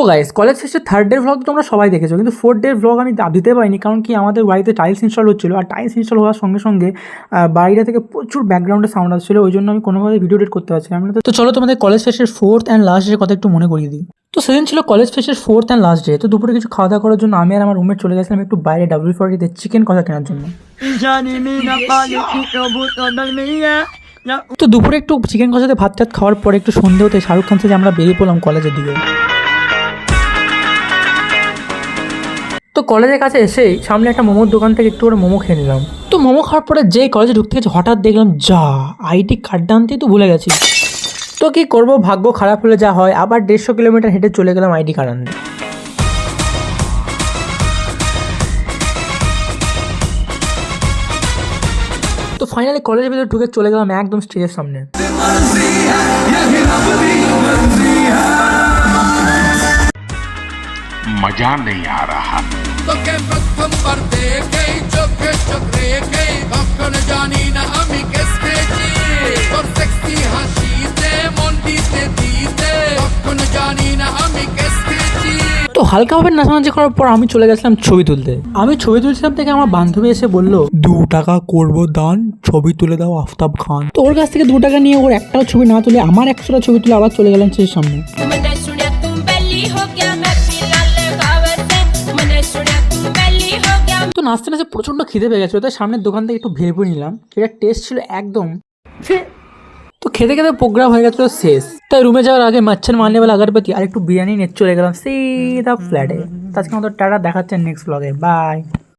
Guys, college ফেস্টের third day vlog তো তোমরা সবাই দেখেছো, কিন্তু ফোর্থ ডে ভ্লগ আমি দিতে পারিনি, কারণ কি আমাদের বাড়িতে টাইলস ইনস্টল হচ্ছিলো, আর টাইলস ইনস্টল হওয়ার সঙ্গে সঙ্গে বাড়িটা থেকে প্রচুর ব্যাকগ্রাউন্ডে সাউন্ড আসছিলো, ওই জন্য আমি কোনোভাবে ভিডিও এডিট করতে পারছিলাম না। তো চলো তোমাদের কলেজ ফেস্টের ফোর্থ অ্যান্ড লাস্ট ডের কথা একটু মনে করিয়ে দিই। তো সেদিন ছিল কলেজ ফেস্টের ফোর্থ অ্যান্ড লাস্ট ডে। তো দুপুরে কিছু খাওয়া দাওয়া করার জন্য আমি আর আমার রুমমেট চলে গেছিলাম একটু বাইরে W40-তে চিকেন কষা কেনার জন্য। তো দুপুরে একটু চিকেন কষাতে ভাত টাত খাওয়ার পরে একটু সন্ধে হতে শাহরুখ খান থেকে আমরা বেরিয়ে পড়লাম কলেজের দিকে। তো কলেজের কাছে এসেই সামনে একটা মোমোর দোকান থেকে একটু করে মোমো খেয়ে নিলাম। তো মোমো খাওয়ার পরে যেই কলেজে ঢুকতে গেছে হঠাৎ দেখলাম যা আইডি কার্ডটা আনতেই তো ভুলে গেছি। তো কি করব, ভাগ্য খারাপ হলে যা হয়, আবার 150 কিলোমিটার হেঁটে চলে গেলাম আইডি কার্ড আনতে। তো ফাইনালি কলেজের ভিতরে ঢুকে চলে গেলাম একদম স্টেজের সামনে। मजा नहीं आ रहा। তোকে প্রথম বার দেখেই চোখে চোখ রেখেই কখন জানি না আমি কেসেছি তোর সেক্সি হাসিতে মন দিতে দিতে কখন জানি না আমি কেসেছি। তো হালকাভাবে নাচানাচি করার পর আমি চলে গেছিলাম ছবি তুলতে। আমি ছবি তুলছিলাম থেকে আমার বান্ধবী এসে বলল 2 টাকা করবো দান, ছবি তুলে দাও আফতাব খান। তো ওর কাছ থেকে 2 টাকা নিয়ে ওর একটাও ছবি না তুলে আমার 100টা ছবি তুলে আবার চলে গেলাম স্টেজের সামনে। তো নাচতে নাচতে প্রচন্ড খিদে পেয়ে গেছিলো, তাই সামনের দোকান থেকে একটু ভেবে নিলাম, সেটা টেস্ট ছিল একদম। তো খেতে খেতে প্রোগ্রাম হয়ে গেছিলো শেষ, তাই রুমে যাওয়ার আগে মাচ্ছান মারনে বেলা আগরবাতি আর একটু বিরিয়ানি নিয়ে চলে গেলাম সিধা ফ্ল্যাটে। আজকে আমাদের টাটা, দেখাচ্ছে নেক্সট ব্লগে, বাই।